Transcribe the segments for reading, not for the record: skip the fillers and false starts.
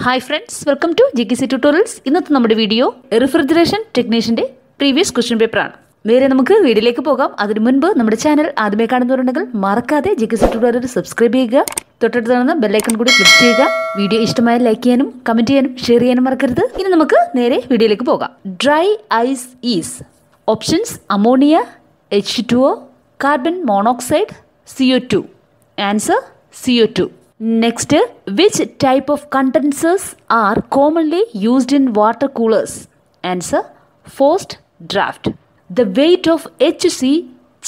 Hi friends, welcome to GKC Tutorials. ഇന്നത്തെ നമ്മുടെ video refrigeration ടെക്നീഷ്യന്റെ പ്രീവിയസ് ക്വസ്റ്റ്യൻ പേപ്പർ ആണ്. നേരെ നമുക്ക് വീഡിയോയിലേക്ക് പോകാം. അതിനു മുൻപ് നമ്മുടെ ചാനൽ ആദ്യമേ കാണുന്നവരുണ്ടെങ്കിൽ മറക്കാതെ GKC Tutorial സബ്സ്ക്രൈബ് ചെയ്യുക. തൊട്ടടുത്ത് കാണുന്ന ബെൽ ഐക്കൺ കൂടി ക്ലിക്ക് ചെയ്യുക. വീഡിയോ ഇഷ്ടമായാൽ ലൈക്ക് ചെയ്യാനും കമന്റ് ചെയ്യാനും ഷെയർ ചെയ്യാനും മറക്കരുത്. ഇനി നമുക്ക് നേരെ വീഡിയോയിലേക്ക് പോകാം. Dry ice is options ammonia, H2O, carbon monoxide, CO2. Answer CO2. Next, which type of condensers are commonly used in water coolers? Answer forced draft. The weight of HC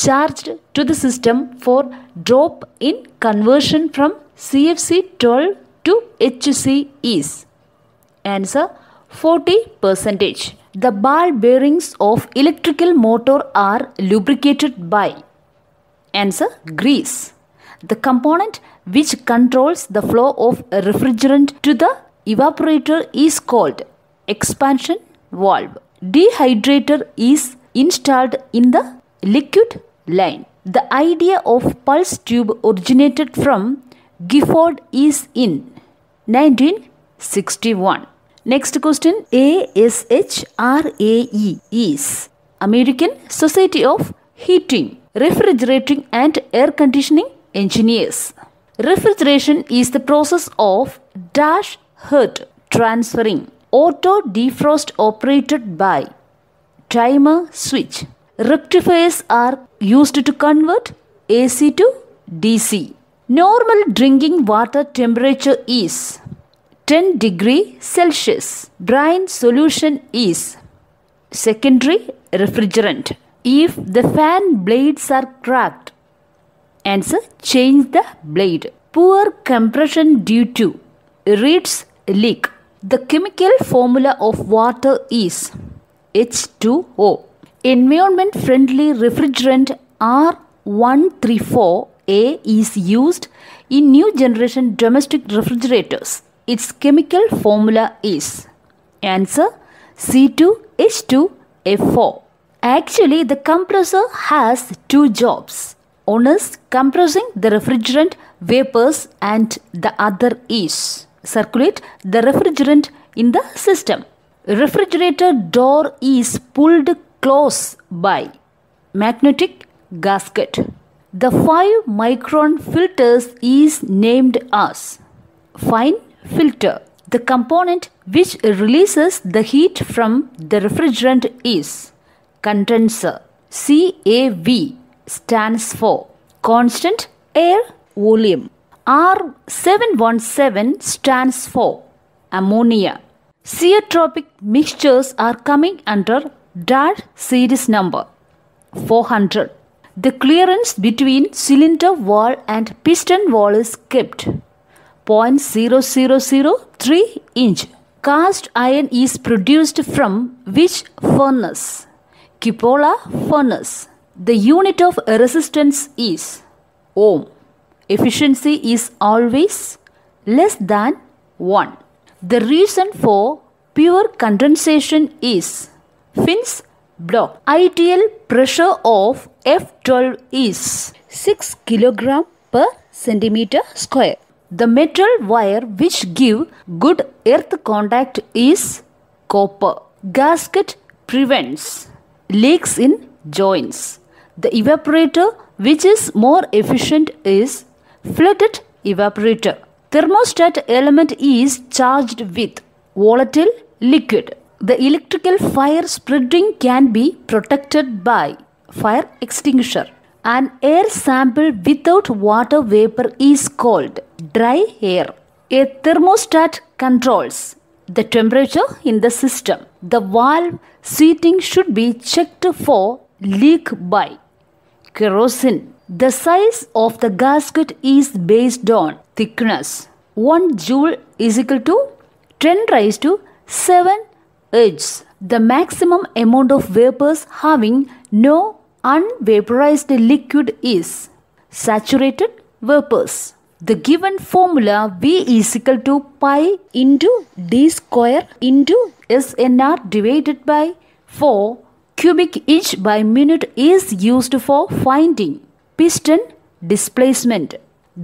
charged to the system for drop in conversion from CFC 12 to HC is? Answer 40%. The ball bearings of electrical motor are lubricated by? Answer grease. The component which controls the flow of refrigerant to the evaporator is called expansion valve. Dehydrator is installed in the liquid line. The idea of pulse tube originated from Gifford is in 1961. Next question. ASHRAE is American Society of Heating, Refrigerating and Air Conditioning Engineers. Refrigeration is the process of dash heat transferring auto defrost operated by timer switch. Rectifiers are used to convert AC to DC. Normal drinking water temperature is 10 degrees Celsius. Brine solution is secondary refrigerant. If the fan blades are cracked, answer change the blade. Poor compression due to Reed's leak. The chemical formula of water is H2O. Environment friendly refrigerant R134a is used in new generation domestic refrigerators. Its chemical formula is answer C2H2F4. Actually, the compressor has two jobs. One is compressing the refrigerant vapours and the other is circulate the refrigerant in the system. Refrigerator door is pulled close by magnetic gasket. The 5 micron filters is named as fine filter. The component which releases the heat from the refrigerant is condenser. CAV stands for constant air volume. R717 stands for ammonia. Zeotropic mixtures are coming under DAD series number 400. The clearance between cylinder wall and piston wall is kept 0.0003 inch. Cast iron is produced from which furnace? Cupola Furnace. The unit of resistance is ohm. Efficiency is always less than 1. The reason for pure condensation is Finn's block. Ideal pressure of F12 is 6 kg per centimeter square. The metal wire which give good earth contact is copper. Gasket prevents leaks in joints. The evaporator which is more efficient is flooded evaporator. Thermostat element is charged with volatile liquid. The electrical fire spreading can be protected by fire extinguisher. An air sample without water vapor is called dry air. A thermostat controls the temperature in the system. The valve seating should be checked for leak by kerosene. The size of the gasket is based on thickness. 1 joule is equal to 10 raised to 7 H. The maximum amount of vapors having no unvaporized liquid is saturated vapors. The given formula V is equal to pi into D square into SNR divided by 4 cubic inch by minute is used for finding piston displacement.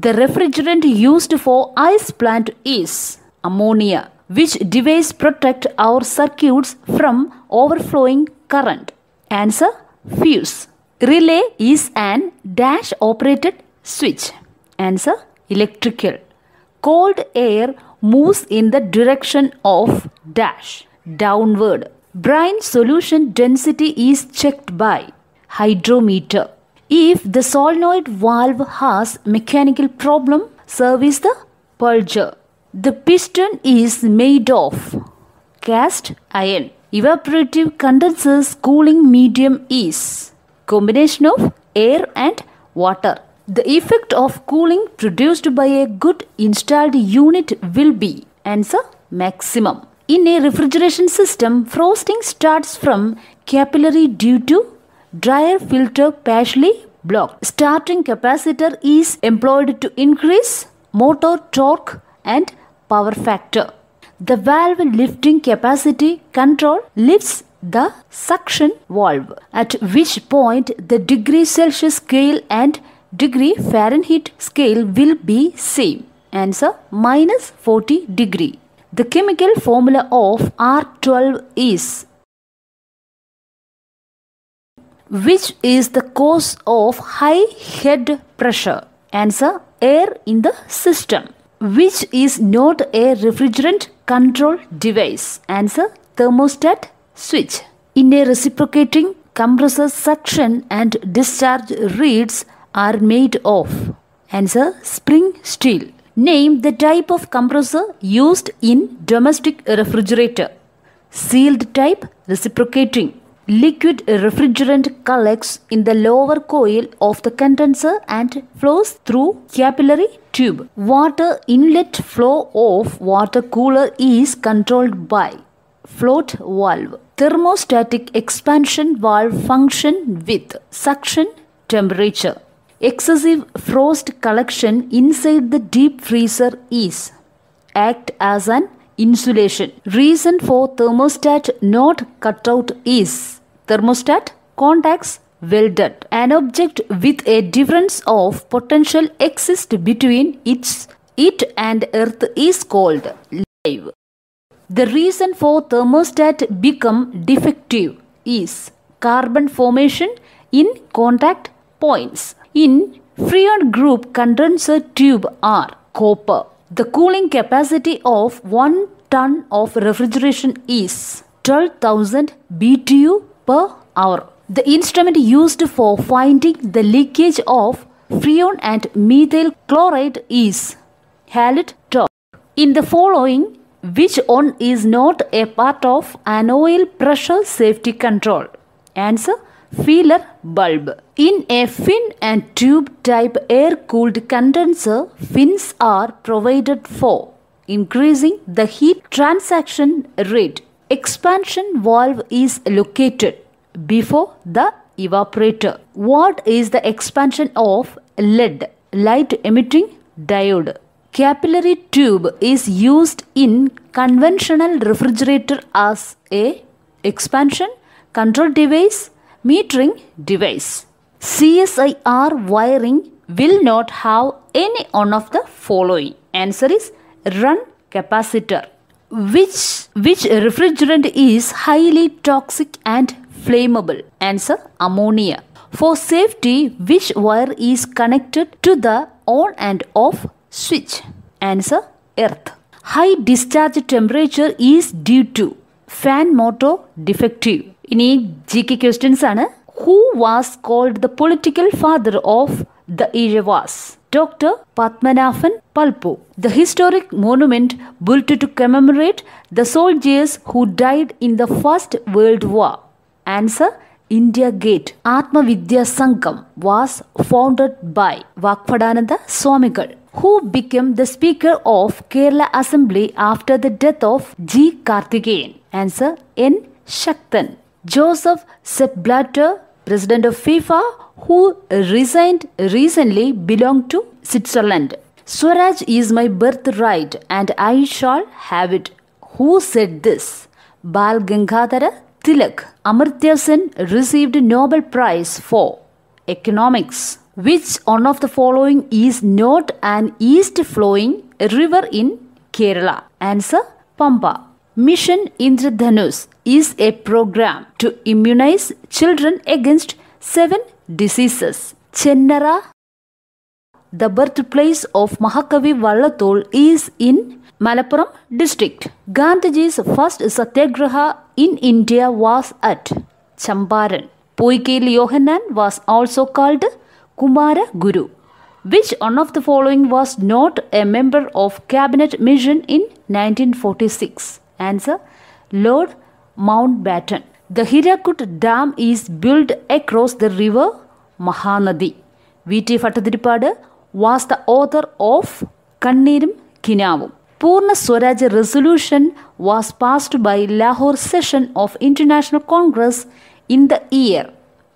The refrigerant used for ice plant is ammonia. Which device protect our circuits from overflowing current? Answer: fuse. Relay is an dash operated switch. Answer: electrical. Cold air moves in the direction of dash, downward. Brine solution density is checked by hydrometer. If the solenoid valve has mechanical problem, service the purger. The piston is made of cast iron. Evaporative condensers cooling medium is combination of air and water. The effect of cooling produced by a good installed unit will be answer: maximum. In a refrigeration system, frosting starts from capillary due to Drier filter partially blocked. Starting capacitor is employed to increase motor torque and power factor. The valve lifting capacity control lifts the suction valve, at which point the degree Celsius scale and degree Fahrenheit scale will be same. Answer: minus 40 degree. The chemical formula of R12 is: which is the cause of high head pressure? Answer: air in the system. Which is not a refrigerant control device? Answer: thermostat switch. In a reciprocating compressor, suction and discharge reeds are made of. Answer: spring steel. Name the type of compressor used in domestic refrigerator. Sealed type, reciprocating. Liquid refrigerant collects in the lower coil of the condenser and flows through capillary tube. Water inlet flow of water cooler is controlled by float valve. Thermostatic expansion valve function with suction temperature. Excessive frost collection inside the deep freezer is act as an insulation. Reason for thermostat not cut out is thermostat contacts welded. An object with a difference of potential exists between it and earth is called live. The reason for thermostat become defective is carbon formation in contact points. In Freon group condenser tube are copper. The cooling capacity of 1 ton of refrigeration is 12,000 BTU per hour. The instrument used for finding the leakage of Freon and Methyl chloride is Halide Torch. In the following, which one is not a part of an oil pressure safety control? Answer: feeler bulb. In a fin and tube type air-cooled condenser, fins are provided for increasing the heat transaction rate. Expansion valve is located before the evaporator. What is the expansion of lead light emitting diode? Capillary tube is used in conventional refrigerator as a expansion control device, metering device. CSIR wiring will not have any one of the following. Answer is run capacitor. Which refrigerant is highly toxic and flammable? Answer: ammonia. For safety, which wire is connected to the on and off switch? Answer: earth. High discharge temperature is due to fan motor defective. Ini GK questions ആണ്. Who was called the political father of the era was Dr. Padmanabhan Palpu. The historic monument built to commemorate the soldiers who died in the First World War. Answer: India Gate. Atma Vidya Sangham was founded by Vakpadananda Swamigal, who became the Speaker of Kerala Assembly after the death of G. Karthikeyan. Answer: N. Shaktan. Joseph Sepp Blatter, President of FIFA, who resigned recently, belonged to Switzerland. Swaraj is my birthright and I shall have it. Who said this? Bal Gangadhara Tilak. Amartya Sen received Nobel Prize for Economics. Which one of the following is not an east flowing river in Kerala? Answer: Pampa. Mission Indradhanush is a program to immunize children against 7 diseases. Chennara, the birthplace of Mahakavi Vallathol, is in Malappuram district. Gandhiji's first satyagraha in India was at Champaran. Poikil Yohanan was also called Kumara Guru. Which one of the following was not a member of cabinet mission in 1946? Answer: Lord Mountbatten. The Hirakud Dam is built across the river Mahanadi. V.T. Fattathiripadu was the author of Kanneerum Kinavum. Purna Swaraj resolution was passed by Lahore session of International Congress in the year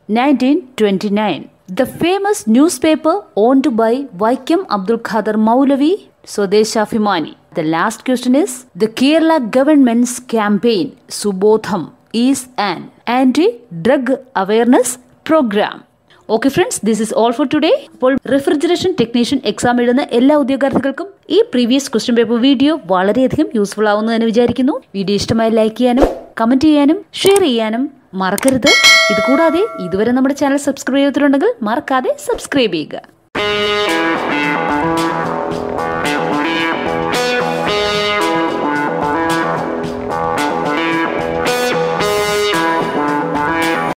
1929. The famous newspaper owned by Vakkom Abdul Khader Moulavi, Swadeshafimani. The last question is, the Kerala government's campaign Subodham is an anti-drug awareness program. Okay friends, this is all for today. അപ്പോൾ refrigeration technician exam എഴുതുന്ന എല്ലാ ഉദ്യോഗാർത്ഥികൾക്കും ഈ previous question paper video വളരെയധികം useful ആവുമെന്ന് വിചാരിക്കുന്നു. Video ഇഷ്ടമായി like ചെയ്യാനും comment ചെയ്യാനും ഷെയർ ചെയ്യാനും മറക്കരുത്. ഇതുകൂടാതെ ഇതുവരെ നമ്മുടെ ചാനൽ സബ്സ്ക്രൈബ് ചെയ്തിട്ടുണ്ടെങ്കിൽ മറക്കാതെ സബ്സ്ക്രൈബ് ചെയ്യുക.